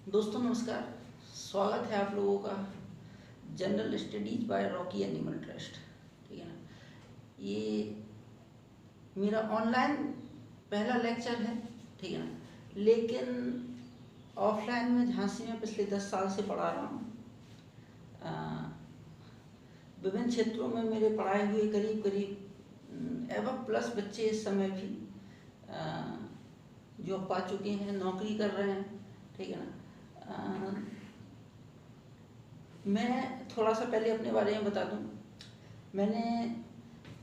दोस्तों नमस्कार। स्वागत है आप लोगों का general studies by Rocky animal trust. ठीक है ना, ये मेरा ऑनलाइन पहला लेक्चर है। ठीक है ना, लेकिन ऑफलाइन में झांसी में पिछले 10 साल से पढ़ा रहा हूँ। विभिन्न क्षेत्रों में मेरे पढ़ाए हुए करीब करीब एवं प्लस बच्चे इस समय भी जॉब पा चुके हैं, नौकरी कर रहे हैं। ठीक है ना, मैं थोड़ा सा पहले अपने बारे में बता दूं। मैंने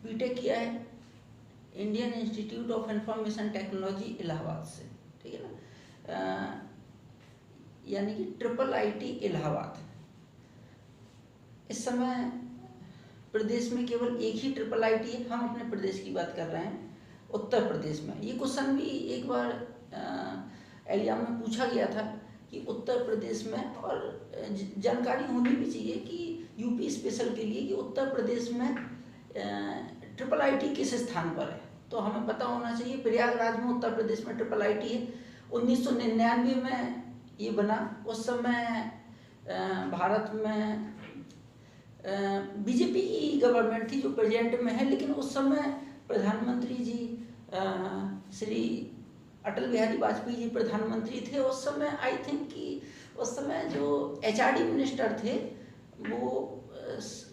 बीटेक किया है Indian institute of information technology Allahabad से। ठीक है ना, यानी कि IIIT इलाहाबाद। इस समय प्रदेश में केवल एक ही IIIT है। हम अपने प्रदेश की बात कर रहे हैं, उत्तर प्रदेश में। ये क्वेश्चन भी एक बार एग्जाम में पूछा गया था कि उत्तर प्रदेश में, और जानकारी होनी भी चाहिए कि यूपी स्पेशल के लिए कि उत्तर प्रदेश में IIIT किस स्थान पर है। तो हमें पता होना चाहिए प्रयागराज में उत्तर प्रदेश में IIIT है। 1999 में ये बना। उस समय भारत में बीजेपी की गवर्नमेंट थी जो प्रेजेंट में है, लेकिन उस समय प्रधानमंत्री जी श्री अटल बिहारी वाजपेयी जी प्रधानमंत्री थे। उस समय आई थिंक कि उस समय जो HRD मिनिस्टर थे वो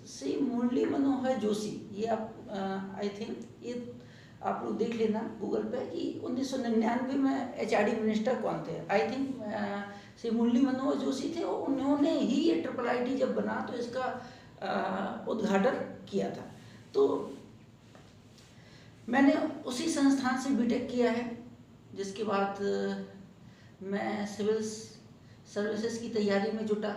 श्री मुरली मनोहर जोशी। ये आप आई थिंक ये आप लोग देख लेना गूगल पे कि 1999 में HRD मिनिस्टर कौन थे। आई थिंक श्री मुरली मनोहर जोशी थे। उन्होंने ही ये IIIT जब बना तो इसका उद्घाटन किया था। तो मैंने उसी संस्थान से बीटेक किया है, जिसके बाद मैं सिविल सर्विसेज की तैयारी में जुटा।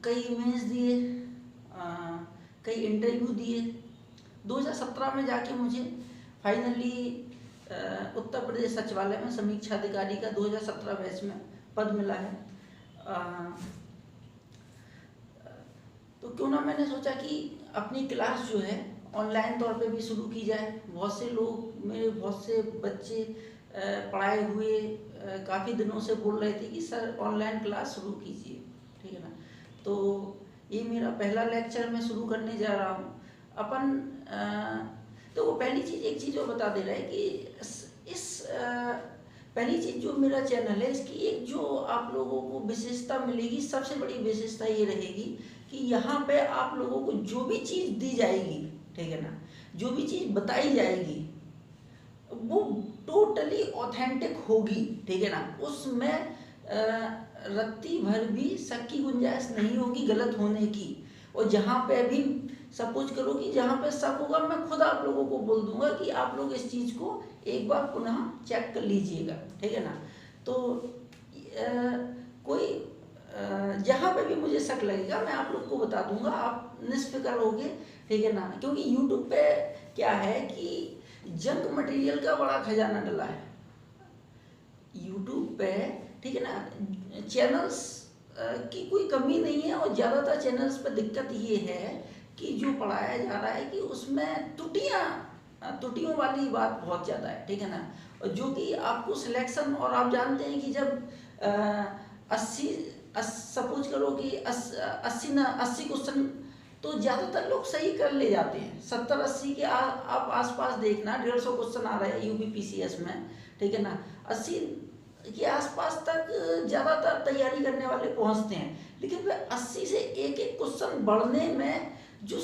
कई मेंस दिए, कई इंटरव्यू दिए। 2017 में जाके मुझे फाइनली उत्तर प्रदेश सचिवालय में समीक्षा अधिकारी का 2017 बैच में पद मिला है। तो क्यों ना मैंने सोचा कि अपनी क्लास जो है ऑनलाइन तौर पे भी शुरू की जाए। बहुत से लोग, मेरे बहुत से बच्चे पढ़ाए हुए काफ़ी दिनों से बोल रहे थे कि सर ऑनलाइन क्लास शुरू कीजिए। ठीक है ना, तो ये मेरा पहला लेक्चर मैं शुरू करने जा रहा हूँ। तो वो पहली चीज़, एक चीज़ और बता दे रहा है कि पहली चीज़ जो मेरा चैनल है इसकी एक जो आप लोगों को विशेषता मिलेगी, सबसे बड़ी विशेषता ये रहेगी कि यहाँ पे आप लोगों को जो भी चीज़ दी जाएगी, ठीक है ना, जो भी चीज़ बताई जाएगी वो टोटली ऑथेंटिक होगी। ठीक है ना, उसमें रत्ती भर भी शक की गुंजाइश नहीं होगी गलत होने की। और जहाँ पे भी सपोज करो कि जहाँ पे शक होगा, मैं खुद आप लोगों को बोल दूंगा कि आप लोग इस चीज़ को एक बार पुनः चेक कर लीजिएगा। ठीक है ना, तो कोई जहाँ पे भी मुझे शक लगेगा मैं आप लोग को बता दूंगा, आप निष्फिक्र होगे। ठीक है ना, क्योंकि यूट्यूब पे क्या है कि जंक मटेरियल का बड़ा खजाना डला है यूट्यूब पे। ठीक है ना, चैनल्स की कोई कमी नहीं है, और ज़्यादातर चैनल्स पे दिक्कत ये है कि जो पढ़ाया जा रहा है कि उसमें त्रुटियों वाली बात बहुत ज़्यादा है। ठीक है ना, और जो कि आपको सिलेक्शन, और आप जानते हैं कि जब 80 सपोज करो कि 80 क्वेश्चन तो ज़्यादातर लोग सही कर ले जाते हैं। 70-80 के आप आसपास देखना, 150 क्वेश्चन आ रहे हैं UPPCS में। ठीक है ना, 80 के आसपास तक ज़्यादातर तैयारी करने वाले पहुंचते हैं, लेकिन फिर 80 से एक एक क्वेश्चन बढ़ने में जो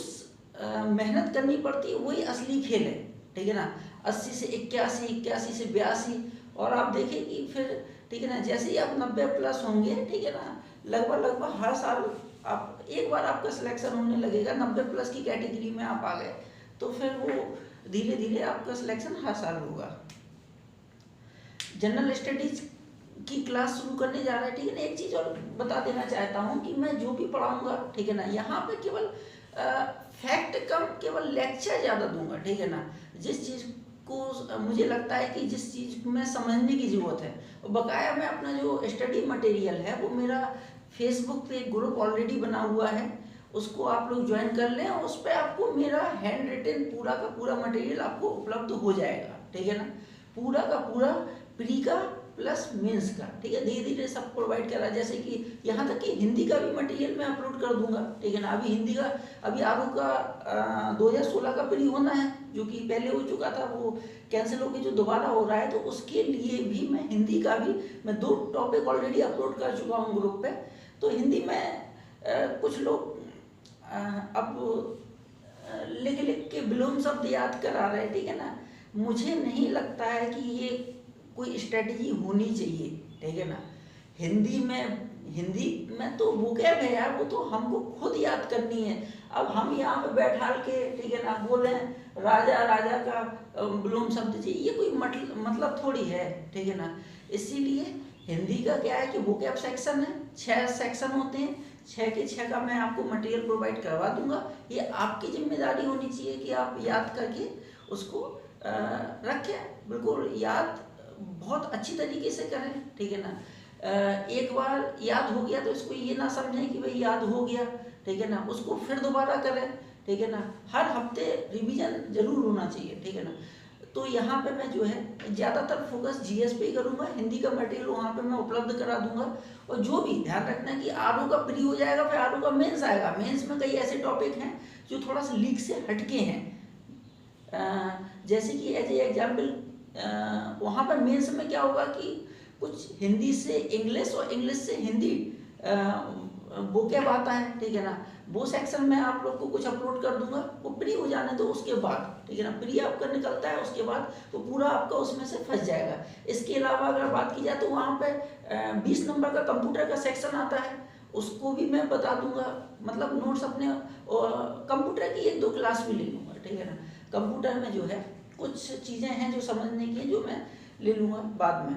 मेहनत करनी पड़ती है वही असली खेल है। ठीक है ना, 80 से 81, 81 से 82, और आप देखें कि फिर ठीक है ना, जैसे ही आप 90+ होंगे, ठीक है ना, लगभग हर साल आप एक बार आपका सिलेक्शन होने लगेगा, 90+ की कैटेगरी में आप आ गए तो फिर वो धीरे धीरे आपका सिलेक्शन हर साल होगा। जनरल स्टडीज की क्लास शुरू करने जा रहे हैं। ठीक है ना, एक चीज़ और बता देना चाहता हूँ कि मैं जो भी पढ़ाऊँगा, ठीक है ना, यहाँ पे केवल फैक्ट कम, केवल लेक्चर ज़्यादा दूंगा। ठीक है ना, जिस चीज़ को मुझे लगता है कि जिस चीज़ में समझने की ज़रूरत है, और बकाया मैं अपना जो स्टडी मटेरियल है वो मेरा फेसबुक पे एक ग्रुप ऑलरेडी बना हुआ है, उसको आप लोग ज्वाइन कर लें, और उस पर आपको मेरा हैंड रिटन पूरा का पूरा मटेरियल आपको उपलब्ध हो जाएगा। ठीक है ना, पूरा का पूरा प्री का प्लस मेंस का, ठीक है, धीरे धीरे सब प्रोवाइड करा। जैसे कि यहाँ तक कि हिंदी का भी मटेरियल मैं अपलोड कर दूंगा, ठीक है ना। अभी हिंदी का, अभी आरू का 2016 का प्री होना है, जो कि पहले हो चुका था, वो कैंसिल होकर जो दोबारा हो रहा है, तो उसके लिए भी मैं हिंदी का भी मैं 2 टॉपिक ऑलरेडी अपलोड कर चुका हूँ ग्रुप पे। तो हिंदी में कुछ लोग अब लिख लिख के विलोम शब्द याद करा रहे हैं, ठीक है ना। मुझे नहीं लगता है कि ये कोई स्ट्रेटजी होनी चाहिए, ठीक है ना। हिंदी में तो वोकैब है यार, वो तो हमको खुद याद करनी है। अब हम यहाँ पे बैठा के, ठीक है ना, बोले राजा राजा का विलोम शब्द चाहिए, ये कोई मतलब थोड़ी है, ठीक है ना। इसीलिए हिंदी का क्या है कि वोकैब सेक्शन है, 6 सेक्शन होते हैं, 6 के 6 का मैं आपको मटेरियल प्रोवाइड करवा दूंगा। ये आपकी जिम्मेदारी होनी चाहिए कि आप याद करके उसको रखें, बिल्कुल याद बहुत अच्छी तरीके से करें, ठीक है ना। एक बार याद हो गया तो इसको ये ना समझें कि भाई याद हो गया, ठीक है ना, उसको फिर दोबारा करें, ठीक है ना। हर हफ्ते रिवीजन जरूर होना चाहिए, ठीक है ना। तो यहाँ पे मैं जो है ज़्यादातर फोकस जीएस पे ही करूँगा, हिंदी का मटेरियल वहाँ पे मैं उपलब्ध करा दूंगा। और जो भी ध्यान रखना कि आरओ का प्री हो जाएगा, फिर आरओ का मेंस आएगा। मेंस में कई ऐसे टॉपिक हैं जो थोड़ा सा लीक से हटके हैं, जैसे कि एज ए एग्जाम्पल वहाँ पर मेंस में क्या होगा कि कुछ हिंदी से इंग्लिश और इंग्लिश से हिंदी वोकैब आता है, ठीक है ना। वो सेक्शन में आप लोग को कुछ अपलोड कर दूंगा, वो प्री हो जाने दो उसके बाद, ठीक है ना। प्री आपका निकलता है उसके बाद तो पूरा आपका उसमें से फंस जाएगा। इसके अलावा अगर बात की जाए तो वहाँ पे 20 नंबर का कंप्यूटर का सेक्शन आता है, उसको भी मैं बता दूंगा। मतलब नोट्स अपने कंप्यूटर की 1-2 क्लास भी ले लूँगा, ठीक है ना। कंप्यूटर में जो है कुछ चीज़ें हैं जो समझने की, जो मैं ले लूँगा बाद में।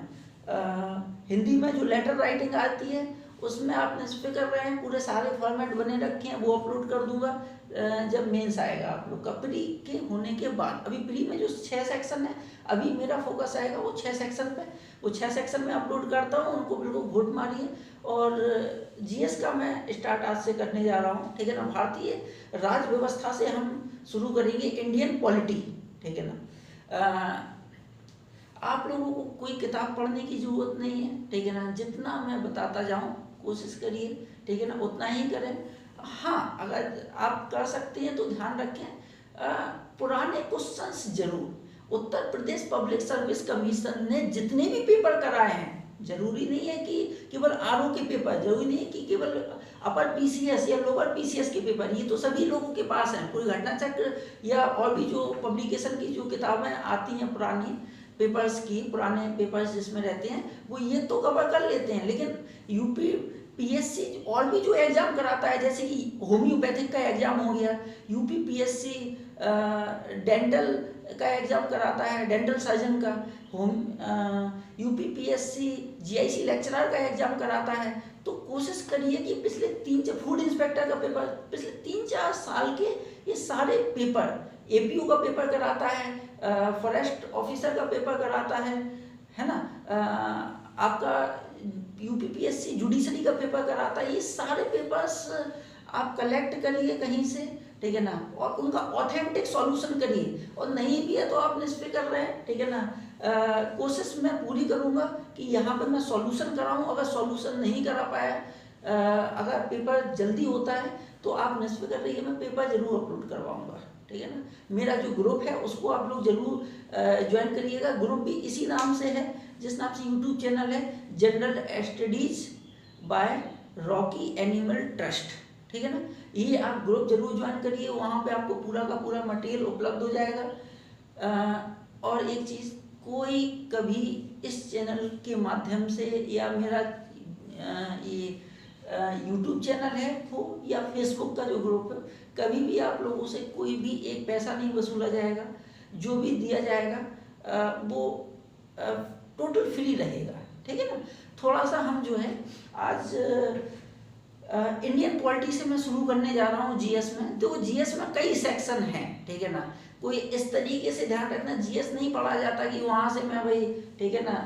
हिंदी में जो लेटर राइटिंग आती है उसमें आप निस्पे कर रहे हैं, पूरे सारे फॉर्मेट बने रखे हैं, वो अपलोड कर दूंगा जब मेंस आएगा आप लोग का प्री के होने के बाद। अभी प्री में जो 6 सेक्शन है, अभी मेरा फोकस आएगा वो 6 सेक्शन पे। वो 6 सेक्शन में अपलोड करता हूँ, उनको बिल्कुल वोट मारिए। और जीएस का मैं स्टार्ट आज से करने जा रहा हूँ, ठीक है ना। भारतीय राज व्यवस्था से हम शुरू करेंगे, इंडियन पॉलिटी, ठीक है ना। आप लोगों को कोई किताब पढ़ने की जरूरत नहीं है, ठीक है ना। जितना मैं बताता जाऊँ कोशिश करिए, ठीक है ना, उतना ही करें। हाँ, अगर आप कर सकते हैं तो ध्यान रखें पुराने क्वेश्चंस जरूर। Uttar Pradesh public service commission ने जितने भी पेपर कराए हैं, जरूरी नहीं है कि केवल आरओ के पेपर, जरूरी नहीं है कि केवल अपर पीसीएस या लोअर पीसीएस के पेपर, ये तो सभी लोगों के पास हैं। पूरी घटना चक्र या और भी जो पब्लिकेशन की जो किताबें आती हैं पुरानी पेपर्स की, पुराने पेपर्स जिसमें रहते हैं, वो ये तो कवर कर लेते हैं। लेकिन यूपी पीएससी और भी जो एग्जाम कराता है, जैसे कि होम्योपैथिक का एग्जाम हो गया, यूपी पीएससी डेंटल का एग्जाम कराता है, डेंटल सर्जन का, यूपी पीएससी जीआईसी लेक्चरर का एग्जाम कराता है। तो कोशिश करिए कि पिछले 3-4 फूड इंस्पेक्टर का पेपर, पिछले 3-4 साल के ये सारे पेपर, एपीयू का पेपर कराता है, फॉरेस्ट ऑफिसर का पेपर कराता है ना, आपका यूपीपीएससी जुडिशरी का पेपर कराता है। ये सारे पेपर्स आप कलेक्ट करिए कहीं से, ठीक है ना, और उनका ऑथेंटिक सॉल्यूशन करिए। और नहीं भी है तो आप निस्पे कर रहे हैं, ठीक है ना। कोशिश मैं पूरी करूंगा कि यहाँ पे मैं सॉल्यूशन कराऊं। अगर सॉल्यूशन नहीं करा पाया, अगर पेपर जल्दी होता है तो आप निस्पे कर रही है, मैं पेपर जरूर अपलोड करवाऊंगा, ठीक है ना। मेरा जो ग्रुप है उसको आप लोग जरूर ज्वाइन करिएगा। ग्रुप भी इसी नाम से है, जिस नाम से यूट्यूब चैनल है, general studies by Rocky animal trust, ठीक है ना। ये आप ग्रुप जरूर ज्वाइन करिए, वहाँ पे आपको पूरा का पूरा मटेरियल उपलब्ध हो जाएगा। और एक चीज़, कोई कभी इस चैनल के माध्यम से या मेरा ये यूट्यूब चैनल है हो या फेसबुक का जो ग्रुप है, कभी भी आप लोगों से कोई भी एक पैसा नहीं वसूला जाएगा। जो भी दिया जाएगा वो टोटल फ्री रहेगा, ठीक है ना। थोड़ा सा हम जो है आज इंडियन पॉलिटी से मैं शुरू करने जा रहा हूँ जीएस में। तो जीएस में कई सेक्शन हैं, ठीक है ना। कोई इस तरीके से ध्यान रखना, जीएस नहीं पढ़ा जाता कि वहाँ से मैं भाई, ठीक है ना,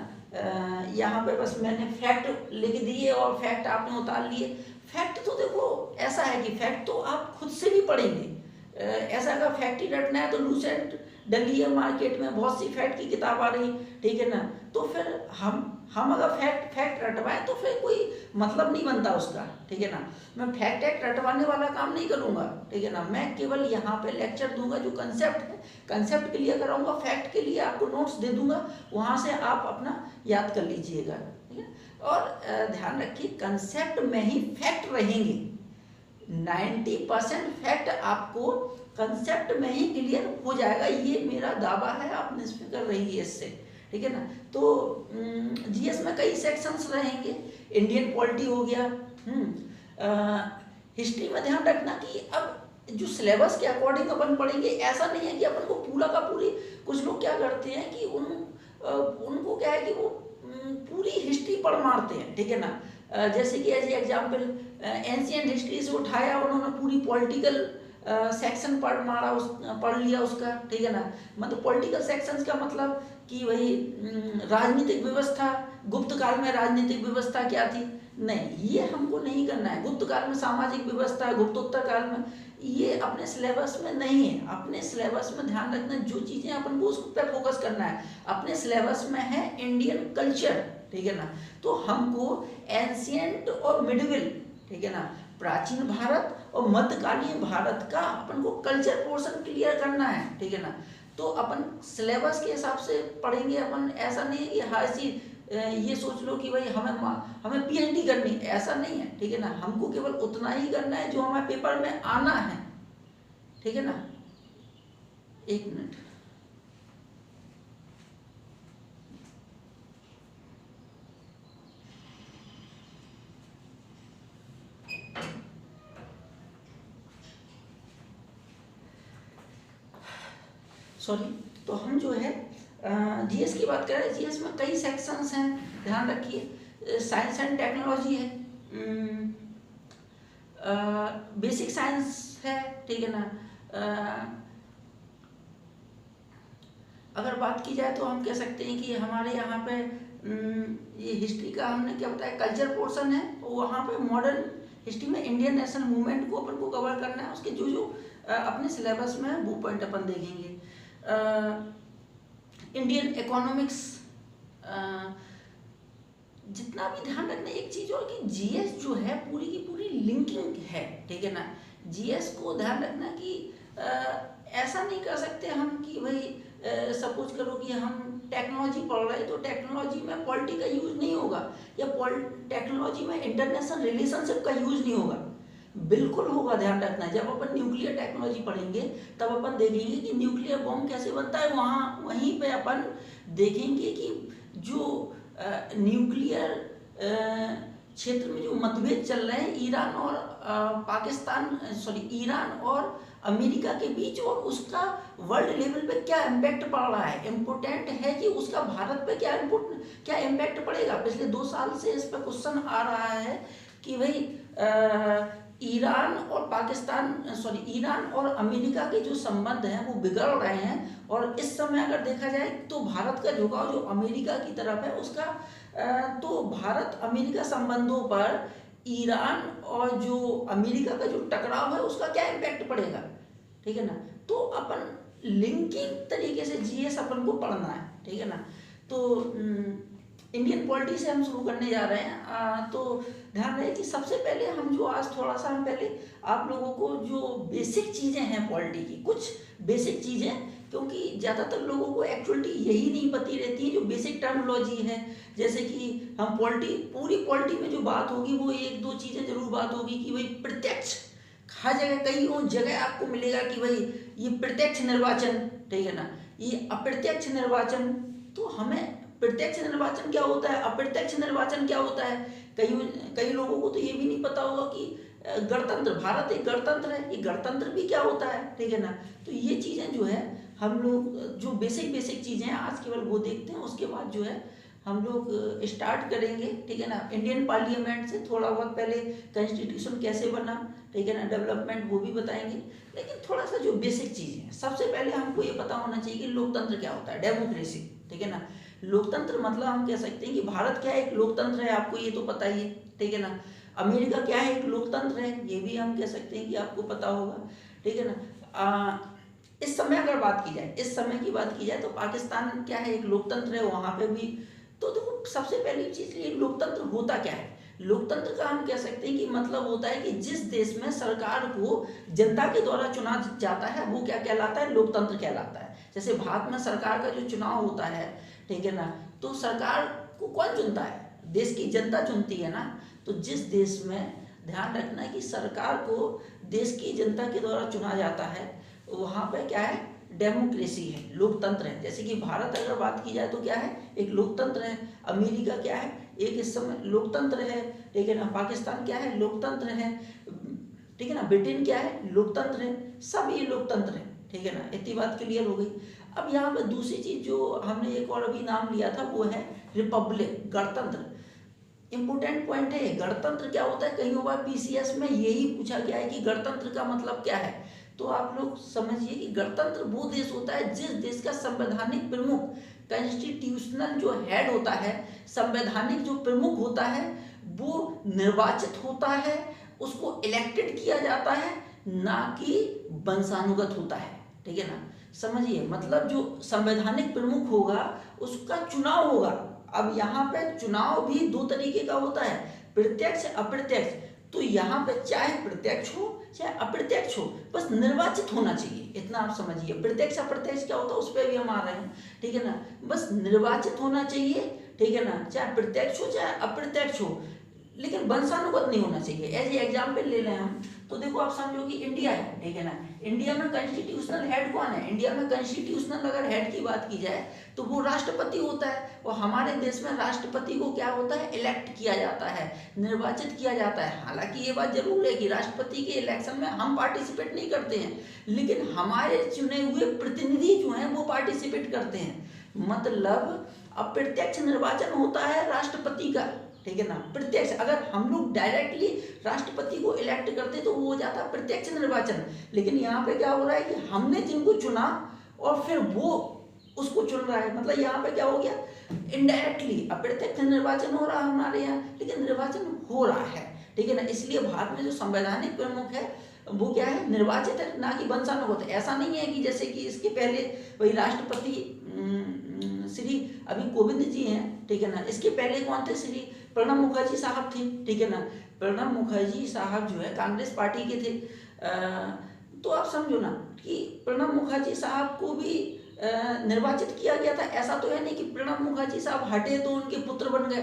यहाँ पे बस मैंने फैक्ट लिख दिए और फैक्ट आपने उतार लिए। फैक्ट तो देखो ऐसा है कि फैक्ट तो आप खुद से भी पढ़ेंगे। ऐसा अगर फैक्ट ही रटना है तो लूसेंट डली है मार्केट में, बहुत सी फैक्ट की किताब आ रही, ठीक है ना। तो फिर हम अगर फैक्ट रटवाएं तो फिर कोई मतलब नहीं बनता उसका, ठीक है ना। मैं फैक्ट रटवाने वाला काम नहीं करूँगा, ठीक है ना। मैं केवल यहाँ पे लेक्चर दूंगा, जो कंसेप्ट है कंसेप्ट क्लियर कराऊंगा, फैक्ट के लिए आपको नोट्स दे दूंगा, वहाँ से आप अपना याद कर लीजिएगा, ठीक है। और ध्यान रखिए कंसेप्ट में ही फैक्ट रहेंगे, 90% फैक्ट आपको कंसेप्ट में ही क्लियर हो जाएगा, ये मेरा दावा है, आप निष्फिक्र रहिए इससे, ठीक है ना। तो जीएस में कई सेक्शंस रहेंगे, इंडियन पॉलिटी हो गया, हिस्ट्री में ध्यान रखना कि अब जो सिलेबस के अकॉर्डिंग अपन पढ़ेंगे, ऐसा नहीं है कि अपन को पूरा का पूरी, कुछ लोग क्या करते हैं कि उनको क्या है कि वो पूरी हिस्ट्री पढ़ मारते हैं, ठीक है ना। जैसे कि एज एग्जाम्पल एंशिएंट हिस्ट्री से उठाया उन्होंने पूरी पॉलिटिकल सेक्शन पढ़ लिया उसका, ठीक है ना। मतलब पॉलिटिकल सेक्शंस का मतलब कि वही राजनीतिक व्यवस्था, गुप्त काल में राजनीतिक व्यवस्था क्या थी, नहीं, ये हमको नहीं करना है। गुप्त काल में सामाजिक व्यवस्था, गुप्तोत्तर काल में, ये अपने सिलेबस में नहीं है। अपने सिलेबस में ध्यान रखना, जो चीज़ें अपन को उस पर फोकस करना है, अपने सिलेबस में है इंडियन कल्चर, ठीक है ना। तो हमको एंशिएंट और मिडिवल, ठीक है ना, प्राचीन भारत और मध्यकालीन भारत का अपन को कल्चर पोर्शन क्लियर करना है, ठीक है ना। तो अपन सिलेबस के हिसाब से पढ़ेंगे अपन, ऐसा नहीं है कि हर चीज ये सोच लो कि भाई हमें पीएचडी करनी, ऐसा नहीं है, ठीक है ना। हमको केवल उतना ही करना है जो हमारे पेपर में आना है, ठीक है ना। एक मिनट, सॉरी। तो हम जो है जीएस की बात कर रहे हैं। जीएस में कई सेक्शंस हैं, ध्यान रखिए। साइंस एंड टेक्नोलॉजी है, बेसिक साइंस है, ठीक है ना। अगर बात की जाए तो हम कह सकते हैं कि हमारे यहाँ पे ये हिस्ट्री का हमने क्या बताया, कल्चर पोर्शन है, वहाँ पे मॉडर्न हिस्ट्री में इंडियन नेशनल मूवमेंट को अपन को कवर करना है। उसके जो अपने सिलेबस में है वो पॉइंट अपन देखेंगे। इंडियन इकोनॉमिक्स, जितना भी ध्यान रखना एक चीज और कि जीएस जो है पूरी की पूरी लिंकिंग है, ठीक है ना। जीएस को ध्यान रखना कि ऐसा नहीं कर सकते हम कि भाई सपोज करो कि हम टेक्नोलॉजी पढ़ रहे हैं तो टेक्नोलॉजी में पॉलिटी का यूज नहीं होगा, या टेक्नोलॉजी में इंटरनेशनल रिलेशनशिप का यूज नहीं होगा। बिल्कुल होगा, ध्यान रखना। जब अपन न्यूक्लियर टेक्नोलॉजी पढ़ेंगे तब अपन देखेंगे कि न्यूक्लियर बॉम्ब कैसे बनता है, वहीं पे अपन देखेंगे कि जो न्यूक्लियर क्षेत्र में जो मतभेद चल रहे हैं ईरान और अमेरिका के बीच, और उसका वर्ल्ड लेवल पे क्या इम्पैक्ट पड़ रहा है। इम्पोर्टेंट है कि उसका भारत पे क्या इम्पैक्ट पड़ेगा। पिछले 2 साल से इस पर क्वेश्चन आ रहा है कि भाई ईरान और अमेरिका के जो संबंध हैं वो बिगड़ रहे हैं, और इस समय अगर देखा जाए तो भारत का झुकाव जो अमेरिका की तरफ है उसका, तो भारत अमेरिका संबंधों पर ईरान और जो अमेरिका का जो टकराव है उसका क्या इम्पैक्ट पड़ेगा, ठीक है ना। तो अपन लिंकिंग तरीके से जीएस अपन को पढ़ना है, ठीक है ना। तो इंडियन पॉलिटी से हम शुरू करने जा रहे हैं। तो ध्यान रहे कि सबसे पहले हम जो आज थोड़ा सा हम पहले आप लोगों को जो बेसिक चीज़ें हैं पॉलिटी की, कुछ बेसिक चीज़ें, क्योंकि ज़्यादातर लोगों को एक्चुअली यही नहीं पता रहती है जो बेसिक टर्मिनोलॉजी है। जैसे कि हम पूरी पॉलिटी में जो बात होगी वो 1-2 चीज़ें जरूर बात होगी कि भाई प्रत्यक्ष, हर जगह कई जगह आपको मिलेगा कि भाई ये प्रत्यक्ष निर्वाचन, ठीक है ना, ये अप्रत्यक्ष निर्वाचन। तो हमें प्रत्यक्ष निर्वाचन क्या होता है, अप्रत्यक्ष निर्वाचन क्या होता है, कई लोगों को तो ये भी नहीं पता होगा कि गणतंत्र, भारत एक गणतंत्र है, ये गणतंत्र भी क्या होता है, ठीक है ना। तो ये चीज़ें जो है हम लोग जो बेसिक चीज़ें हैं आज केवल वो देखते हैं, उसके बाद जो है हम लोग स्टार्ट करेंगे, ठीक है ना। इंडियन पार्लियामेंट से थोड़ा बहुत पहले कॉन्स्टिट्यूशन कैसे बना, ठीक है ना, डेवलपमेंट वो भी बताएंगे। लेकिन थोड़ा सा जो बेसिक चीज़ें हैं, सबसे पहले हमको ये पता होना चाहिए कि लोकतंत्र क्या होता है, डेमोक्रेसी, ठीक है ना। लोकतंत्र मतलब हम कह सकते हैं कि भारत क्या एक लोकतंत्र है, आपको ये तो पता ही है, ठीक है ना। अमेरिका क्या है, एक लोकतंत्र है, ये भी हम कह सकते हैं कि आपको पता होगा, ठीक है ना। इस समय अगर बात की जाए, इस समय की बात की जाए तो पाकिस्तान क्या है, एक लोकतंत्र है, वहाँ पे भी तो देखो सबसे पहली चीज़ ये लोकतंत्र होता क्या है। लोकतंत्र का हम कह सकते हैं कि मतलब होता है कि जिस देश में सरकार को जनता के द्वारा चुना जाता है वो क्या कहलाता है, लोकतंत्र कहलाता है। जैसे भारत में सरकार का जो चुनाव होता है, ठीक है ना, तो सरकार को कौन चुनता है, देश की जनता चुनती है ना। तो जिस देश में, ध्यान रखना है कि सरकार को देश की जनता के द्वारा चुना जाता है, वहाँ पे क्या है, डेमोक्रेसी है, लोकतंत्र है। जैसे कि भारत अगर बात की जाए तो क्या है, एक लोकतंत्र है। अमेरिका क्या है, एक इस समय लोकतंत्र है, ठीक है ना। पाकिस्तान क्या है, लोकतंत्र है, ठीक है ना। ब्रिटेन क्या है, लोकतंत्र है। सब ये लोकतंत्र है, ठीक है ना। इतनी बात क्लियर हो गई। अब यहाँ पे दूसरी चीज जो हमने एक और अभी नाम लिया था वो है रिपब्लिक, गणतंत्र। इंपोर्टेंट पॉइंट है गणतंत्र क्या होता है, कई बार पीसीएस में यही पूछा गया है कि गणतंत्र का मतलब क्या है। तो आप लोग समझिए कि गणतंत्र वो देश होता है जिस देश का संवैधानिक प्रमुख, कॉन्स्टिट्यूशनल जो हेड होता है, संवैधानिक जो प्रमुख होता है, वो निर्वाचित होता है, उसको इलेक्टेड किया जाता है, ना कि वंशानुगत होता है, ठीक है ना। समझिए, मतलब जो संवैधानिक प्रमुख होगा उसका चुनाव होगा। अब यहाँ पे चुनाव भी दो तरीके का होता है, प्रत्यक्ष अप्रत्यक्ष। तो यहाँ पे चाहे प्रत्यक्ष हो चाहे अप्रत्यक्ष हो, बस निर्वाचित होना चाहिए, इतना आप समझिए। प्रत्यक्ष अप्रत्यक्ष क्या होता है उस पर भी हम आ रहे हैं, ठीक है ना। बस निर्वाचित होना चाहिए, ठीक है ना, चाहे प्रत्यक्ष हो चाहे अप्रत्यक्ष हो, लेकिन वंशानुगत नहीं होना चाहिए। एज ए एग्जाम्पल ले लें हम, तो देखो आप समझो कि इंडिया है, ठीक है ना। इंडिया में कॉन्स्टिट्यूशनल हेड कौन है, इंडिया में कॉन्स्टिट्यूशनल अगर हेड की बात की जाए तो वो राष्ट्रपति होता है। और हमारे देश में राष्ट्रपति को क्या होता है, इलेक्ट किया जाता है, निर्वाचित किया जाता है। हालांकि ये बात जरूर है कि राष्ट्रपति के इलेक्शन में हम पार्टिसिपेट नहीं करते हैं, लेकिन हमारे चुने हुए प्रतिनिधि जो हैं वो पार्टिसिपेट करते हैं। मतलब अप्रत्यक्ष निर्वाचन होता है राष्ट्रपति का, ठीक है ना। प्रत्यक्ष अगर हम लोग डायरेक्टली राष्ट्रपति को इलेक्ट करते तो वो हो जाता प्रत्यक्ष निर्वाचन। लेकिन यहाँ पे क्या हो रहा है कि हमने जिनको चुना और फिर वो उसको चुन रहा है, मतलब यहाँ पे क्या हो गया, इनडायरेक्टली अप्रत्यक्ष निर्वाचन हो रहा है हमारे यहाँ, लेकिन निर्वाचन हो रहा है, ठीक है ना। इसलिए भारत में जो संवैधानिक प्रमुख है वो क्या है, निर्वाचित है, ना कि वंशानुगत। ऐसा नहीं है कि जैसे कि इसके पहले वही राष्ट्रपति श्री अभी कोविंद जी हैं, ठीक है ना। इसके पहले कौन थे, श्री प्रणब मुखर्जी साहब थे, ठीक है ना। प्रणब मुखर्जी साहब जो है कांग्रेस पार्टी के थे। तो आप समझो ना कि प्रणब मुखर्जी साहब को भी निर्वाचित किया गया था। ऐसा तो है नहीं कि प्रणब मुखर्जी साहब हटे तो उनके पुत्र बन गए,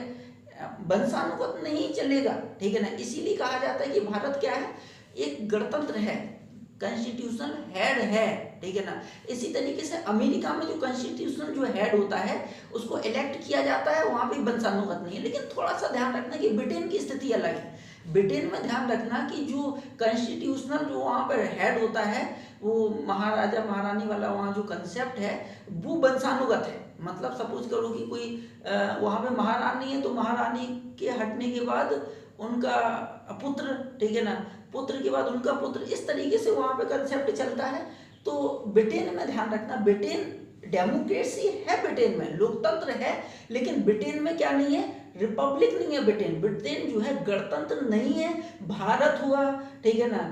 वंशानुगत नहीं चलेगा, ठीक है ना। इसीलिए कहा जाता है कि भारत क्या है, एक गणतंत्र है, कॉन्स्टिट्यूशनल हेड है, ठीक है ना। इसी तरीके से अमेरिका में जो कॉन्स्टिट्यूशनल जो हेड होता है उसको इलेक्ट किया जाता है, वहां भी वंशानुगत नहीं है। लेकिन थोड़ा सा ध्यान रखना कि ब्रिटेन की स्थिति अलग है। ब्रिटेन में ध्यान रखना कि जो कॉन्स्टिट्यूशनल जो वहाँ पर हेड होता है, वो महाराजा महारानी वाला वहाँ जो कंसेप्ट है वो वंशानुगत है। मतलब सपोज करो कि कोई वहाँ पे महारानी है तो महारानी के हटने के बाद उनका पुत्र, ठीक है ना, पुत्र के बाद उनका पुत्र, इस तरीके से वहाँ पे कंसेप्ट चलता है। तो ब्रिटेन में ध्यान रखना, ब्रिटेन डेमोक्रेसी है, ब्रिटेन में लोकतंत्र है, लेकिन ब्रिटेन में क्या नहीं है, रिपब्लिक नहीं है। ब्रिटेन ब्रिटेन जो है गणतंत्र नहीं है। भारत हुआ, ठीक है ना,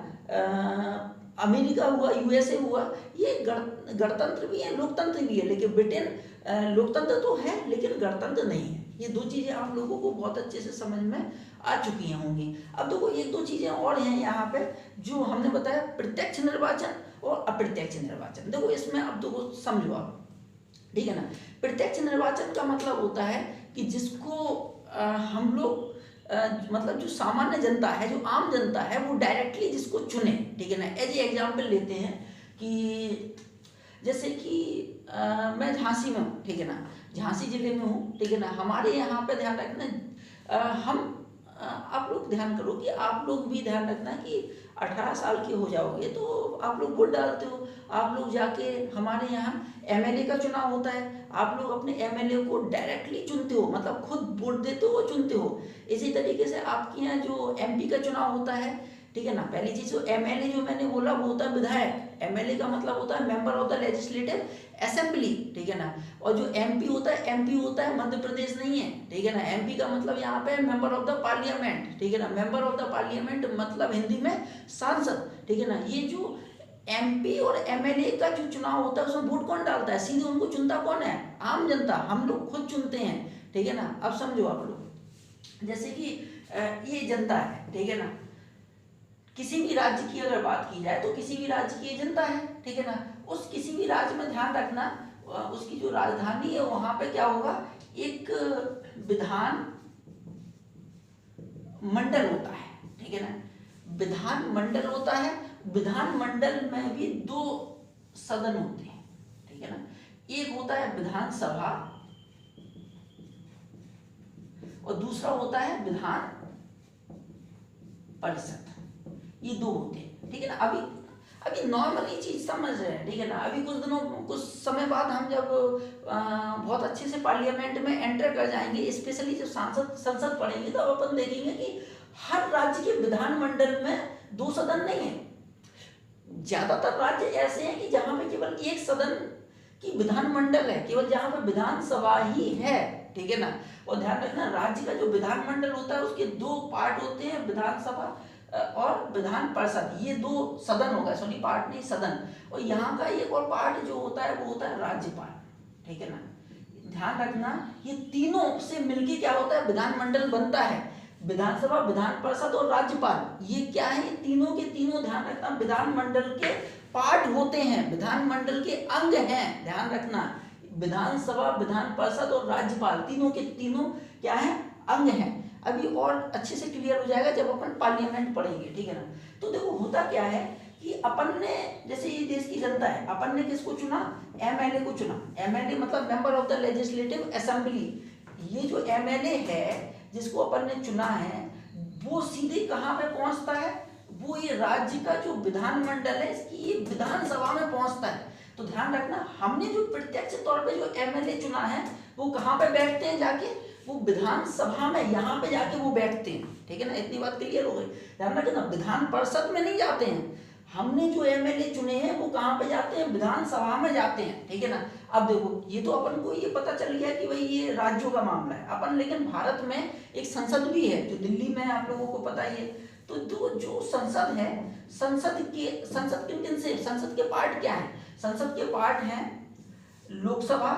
अमेरिका हुआ, यूएसए हुआ, ये गणतंत्र भी है लोकतंत्र भी है, लेकिन ब्रिटेन लोकतंत्र तो है लेकिन गणतंत्र नहीं है। ये दो चीजें आप लोगों को बहुत अच्छे से समझ में आ चुकी होंगी। अब देखो एक दो चीजें और हैं यहाँ पे जो हमने बताया, प्रत्यक्ष निर्वाचन और अप्रत्यक्ष निर्वाचन। देखो इसमें अब देखो समझो आप, ठीक है ना। प्रत्यक्ष निर्वाचन का मतलब होता है कि जिसको हम लोग मतलब जो सामान्य जनता है, जो आम जनता है, वो डायरेक्टली जिसको चुने, ठीक है ना। एज ए एग्जाम्पल लेते हैं कि जैसे कि मैं झांसी में हूँ, ठीक है ना, झांसी जिले में हूँ, ठीक है ना। हमारे यहाँ पे ध्यान रखना हम आप लोग ध्यान करो कि आप लोग भी ध्यान रखना कि 18 साल के हो जाओगे तो आप लोग वोट डालते हो। आप लोग जाके हमारे यहाँ एमएलए का चुनाव होता है, आप लोग अपने एमएलए को डायरेक्टली चुनते हो, मतलब खुद वोट देते हो, चुनते हो। इसी तरीके से आपके यहाँ जो एमपी का चुनाव होता है, ठीक है ना। पहली चीज तो एमएलए जो मैंने बोला वो होता है विधायक, एमएलए का मतलब होता है member of the legislative assembly, ठीक है ना। और जो एमपी होता है, एमपी होता है मध्य प्रदेश नहीं है, ठीक है ना। एमपी का मतलब यहाँ पे मेंबर ऑफ द पार्लियामेंट, ठीक है ना। मेंबर ऑफ द पार्लियामेंट मतलब हिंदी में सांसद, ठीक है ना। ये जो एमपी और एमएलए का जो चुनाव होता है उसमें वोट कौन डालता है? सीधे उनको चुनता कौन है? आम जनता, हम लोग खुद चुनते हैं, ठीक है ना। अब समझो आप लोग, जैसे कि ये जनता है, ठीक है ना। किसी भी राज्य की अगर बात की जाए तो किसी भी राज्य की ये जनता है, ठीक है ना। उस किसी भी राज्य में ध्यान रखना, उसकी जो राजधानी है वहां पे क्या होगा, एक विधान मंडल होता है, ठीक है ना। विधान मंडल होता है, विधान मंडल में भी दो सदन होते हैं, ठीक है ना। एक होता है विधानसभा और दूसरा होता है विधान परिषद, ये दो होते हैं, ठीक है ना। अभी नॉर्मल ये चीज समझ रहे हैं, ठीक है ना। अभी कुछ समय बाद हम जब बहुत अच्छे से पार्लियामेंट में एंटर कर जाएंगे, स्पेशली जब संसद पढ़ेंगे, तो अब अपन देखेंगे कि हर राज्य के विधानमंडल में दो सदन नहीं है। ज्यादातर राज्य ऐसे हैं कि जहां पे केवल एक सदन की विधानमंडल है, केवल जहां पे विधानसभा ही है, ठीक है ना। और ध्यान रखना, राज्य का जो विधानमंडल होता है उसके दो पार्ट होते हैं, विधानसभा और विधान परिषद, ये दो सदन होगा, सॉरी पार्ट नहीं, सदन। और यहाँ का एक और पार्ट जो होता है वो होता है राज्यपाल, ठीक है ना। ध्यान रखना, ये तीनों से मिलके क्या होता है, विधानमंडल बनता है। विधानसभा, विधान परिषद और राज्यपाल, ये क्या है, तीनों के तीनों, ध्यान रखना, विधानमंडल के पार्ट होते हैं, विधानमंडल के अंग हैं। ध्यान रखना, विधानसभा, विधान परिषद और राज्यपाल, तीनों के तीनों क्या है, अंग हैं। अभी और अच्छे से क्लियर हो जाएगा जब अपन पार्लियामेंट पढ़ेंगे, ठीक है ना। तो देखो होता क्या है कि अपन ने, जैसे ये देश की जनता है, अपन ने किसको चुना, एमएलए को चुना। एमएलए मतलब member of the legislative assembly. ये जो एमएलए है जिसको अपन ने चुना है, वो सीधे कहाँ पे पहुंचता है, वो ये राज्य का जो विधानमंडल है इसकी ये विधानसभा में पहुंचता है। तो ध्यान रखना, हमने जो प्रत्यक्ष तौर पे जो एमएलए चुना है वो कहाँ पे बैठते हैं जाके, वो विधानसभा में, यहाँ पे जाके वो बैठते हैं, ठीक है ना। इतनी बात क्लियर हो गई। ध्यान रखना, विधान परिषद में नहीं जाते हैं। हमने जो एमएलए चुने हैं वो कहाँ पे जाते हैं, विधानसभा में जाते हैं, ठीक है ना। अब देखो, ये तो अपन को ये पता चल गया कि भाई ये राज्यों का मामला है अपन, लेकिन भारत में एक संसद भी है जो दिल्ली में है, आप लोगों को पता ही है। तो जो संसद है, संसद किन किन से, संसद के पार्ट क्या है, संसद के पार्ट हैं लोकसभा,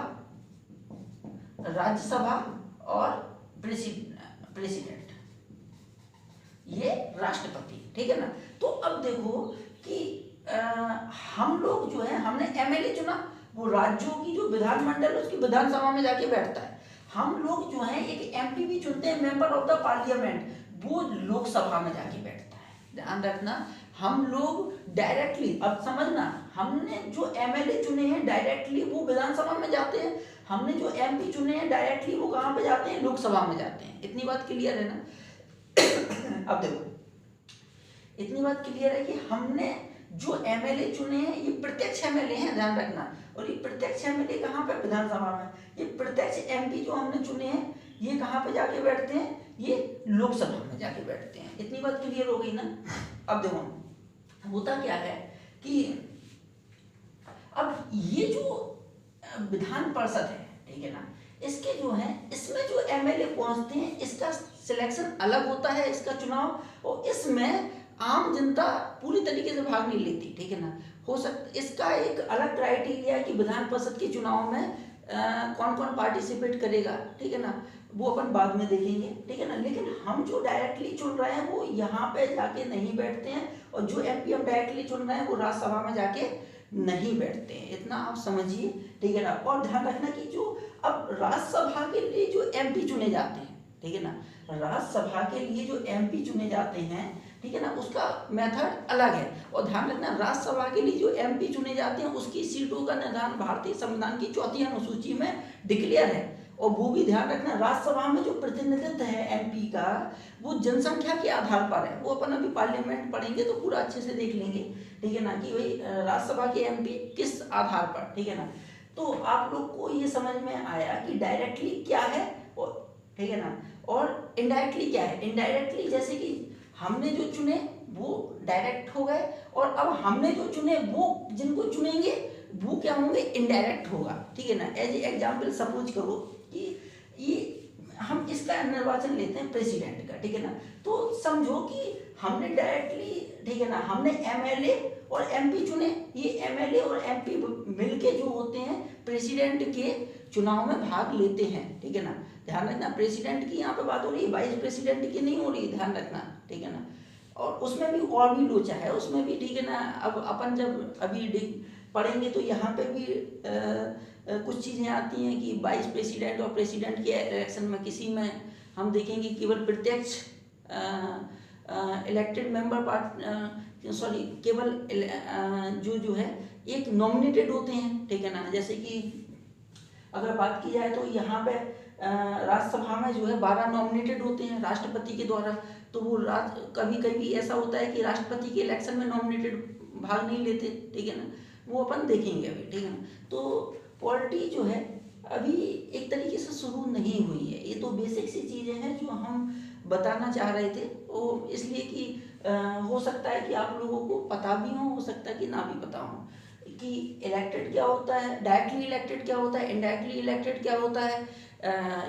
राज्यसभा और प्रेसिडेंट, ये राष्ट्रपति, ठीक है ना। तो अब देखो कि हम लोग जो है, हमने एमएलए चुना, वो राज्यों की जो विधानमंडल है उसकी विधानसभा में जाके बैठता है। हम लोग जो है एक एमपी भी चुनते हैं, मेंबर ऑफ द पार्लियामेंट, वो लोकसभा में जाके बैठता है। ध्यान रखना, हम लोग डायरेक्टली, अब समझना, हमने जो एमएलए चुने हैं डायरेक्टली वो विधानसभा में जाते हैं, हमने जो एमपी चुने हैं डायरेक्टली वो कहाँ पे जाते हैं, लोकसभा में जाते हैं। इतनी बात क्लियर है ना। अब देखो, इतनी बात क्लियर है कि हमने जो एमएलए चुने हैं ये प्रत्यक्ष एमएलए हैं, ध्यान रखना। और ये प्रत्यक्ष एमएलए कहाँ पे, विधानसभा में। ये प्रत्यक्ष एमपी जो हमने चुने हैं ये कहाँ पे जाके बैठते हैं, ये लोकसभा में जाके बैठते हैं। इतनी बात क्लियर हो गई ना। अब देखो होता क्या है कि अब ये जो विधान परिषद है, ठीक है ना, इसके जो है, इसमें जो एमएलए पहुंचते हैं इसका सिलेक्शन अलग होता है, इसका चुनाव, और इसमें आम जनता पूरी तरीके से भाग नहीं लेती, ठीक है ना। हो सकता इसका एक अलग क्राइटेरिया है कि विधान परिषद के चुनाव में कौन कौन पार्टिसिपेट करेगा, ठीक है ना, वो अपन बाद में देखेंगे, ठीक है ना। लेकिन हम जो डायरेक्टली चुन रहे हैं वो यहाँ पे जाके नहीं बैठते हैं, और जो एमपी हम डायरेक्टली चुन रहे हैं वो राज्यसभा में जाके नहीं बैठते हैं। इतना आप समझिए, ठीक है ना। और ध्यान रखना कि जो अब राज्यसभा के लिए जो एमपी चुने जाते हैं, ठीक है ना, राज्यसभा के लिए जो एमपी चुने जाते हैं, ठीक है ना, उसका मेथड अलग है। और ध्यान रखना, राज्यसभा के लिए जो एमपी चुने जाते हैं उसकी सीटों का निर्धारण भारतीय संविधान की 4वीं अनुसूची में डिक्लेयर है। और वो भी ध्यान रखना, राज्यसभा में जो प्रतिनिधित्व है एमपी का वो जनसंख्या के आधार पर है। वो अपन अभी पार्लियामेंट पढ़ेंगे तो पूरा अच्छे से देख लेंगे, ठीक है ना, कि भाई राज्यसभा के एमपी किस आधार पर, ठीक है ना। तो आप लोग को ये समझ में आया कि डायरेक्टली क्या है, और ठीक है ना, और इनडायरेक्टली क्या है। इनडायरेक्टली जैसे कि हमने जो चुने वो डायरेक्ट हो गए, और अब हमने जो चुने वो जिनको चुनेंगे वो क्या होंगे, इनडायरेक्ट होगा, ठीक है ना। एज एग्जाम्पल सपोज करो कि ये हम इसका निर्वाचन लेते हैं प्रेसिडेंट का, ठीक है ना। तो समझो कि हमने डायरेक्टली, ठीक है ना, हमने एमएलए और एमपी चुने। ये एमएलए और एमपी मिलके जो होते हैं प्रेसिडेंट के चुनाव में भाग लेते हैं, ठीक है ना। ध्यान रखना, प्रेसिडेंट की यहाँ पे बात हो रही है, वाइस प्रेसिडेंट की नहीं हो रही, ध्यान रखना, ठीक है ना। और उसमें भी और भी लोचा है उसमें भी, ठीक है ना। अब अपन जब अभी पढ़ेंगे तो यहाँ पे भी कुछ चीज़ें आती हैं कि वाइस प्रेसिडेंट और प्रेसिडेंट के इलेक्शन में किसी में हम देखेंगे केवल प्रत्यक्ष इलेक्टेड मेंबर सॉरी केवल जो है एक नॉमिनेटेड होते हैं, ठीक है ना। जैसे कि अगर बात की जाए तो यहाँ पे राज्यसभा में जो है 12 नॉमिनेटेड होते हैं राष्ट्रपति के द्वारा। तो वो कभी कभी ऐसा होता है कि राष्ट्रपति के इलेक्शन में नॉमिनेटेड भाग नहीं लेते, ठीक है ना। वो अपन देखेंगे अभी, ठीक है ना। तो पॉलिटी जो है अभी एक तरीके से शुरू नहीं हुई है। ये तो बेसिक सी चीज़ें हैं जो हम बताना चाह रहे थे, वो इसलिए कि हो सकता है कि आप लोगों को पता भी हो सकता है कि ना भी पता हो कि इलेक्टेड क्या होता है, डायरेक्टली इलेक्टेड क्या होता है, इनडायरेक्टली इलेक्टेड क्या होता है,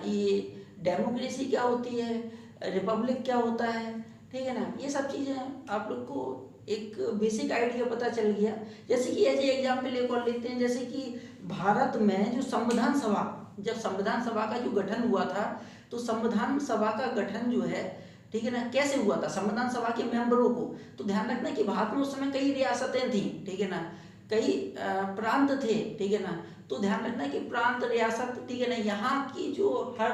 ये डेमोक्रेसी क्या होती है, रिपब्लिक क्या होता है, ठीक है ना। ये सब चीज़ें आप लोग को एक बेसिक आइडिया पता चल गया। जैसे कि एज एग्जाम्पल एक और लेते हैं, जैसे कि भारत में जो संविधान सभा, जब संविधान सभा का जो गठन हुआ था, तो संविधान सभा का गठन जो है, ठीक है ना, कैसे हुआ था संविधान सभा के मेंबरों को। तो ध्यान रखना कि भारत में उस समय कई रियासतें थी, ठीक है ना, कई प्रांत थे, ठीक है ना। तो ध्यान रखना कि प्रांत, रियासत, ठीक है ना, यहाँ की जो हर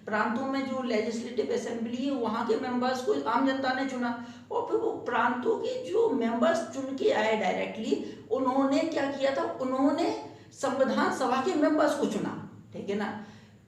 प्रांतों में जो लेजिस्लेटिव असेंबली है वहाँ के मेंबर्स को आम जनता ने चुना, और फिर वो प्रांतों के जो मेंबर्स चुन के आए डायरेक्टली, उन्होंने क्या किया था, उन्होंने संविधान सभा के मेंबर्स को चुना, ठीक है ना।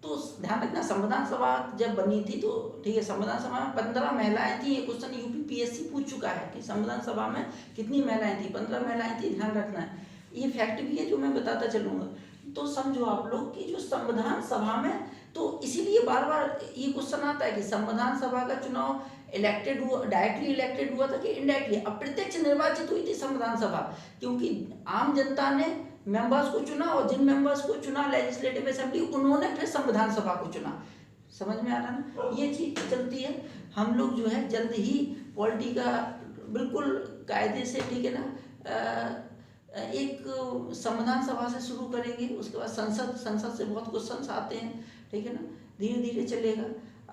तो ध्यान रखना संविधान सभा जब बनी थी तो, ठीक है, संविधान सभा में 15 महिलाएं थी। ये क्वेश्चन यूपीपीएससी पूछ चुका है कि संविधान सभा में कितनी महिलाएं थी, 15 महिलाएं थी, ध्यान रखना है। ये फैक्ट भी है जो मैं बताता चलूंगा। तो समझो आप लोग कि जो संविधान सभा में, तो इसीलिए बार बार ये क्वेश्चन आता है कि संविधान सभा का चुनाव इलेक्टेड हुआ, डायरेक्टली इलेक्टेड हुआ था कि इनडायरेक्टली। अप्रत्यक्ष निर्वाचित हुई थी संविधान सभा, क्योंकि आम जनता ने मेंबर्स को चुना, और जिन मेंबर्स को चुना लेजिस्लेटिव असेंबली, उन्होंने फिर संविधान सभा को चुना। समझ में आ रहा ना, ये चीज चलती है। हम लोग जो है जल्द ही पॉलिटी का बिल्कुल कायदे से, ठीक है ना, एक संविधान सभा से शुरू करेंगे, उसके बाद संसद से बहुत क्वेश्चंस आते हैं, ठीक है ना, धीरे धीरे चलेगा।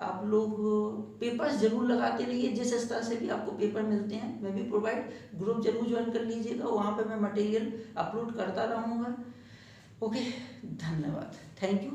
आप लोग पेपर्स जरूर लगाते रहिए, जिस स्तर से भी आपको पेपर मिलते हैं मैं भी प्रोवाइड, ग्रुप जरूर ज्वाइन कर लीजिएगा, वहाँ पे मैं मटेरियल अपलोड करता रहूँगा। ओके, धन्यवाद, थैंक यू।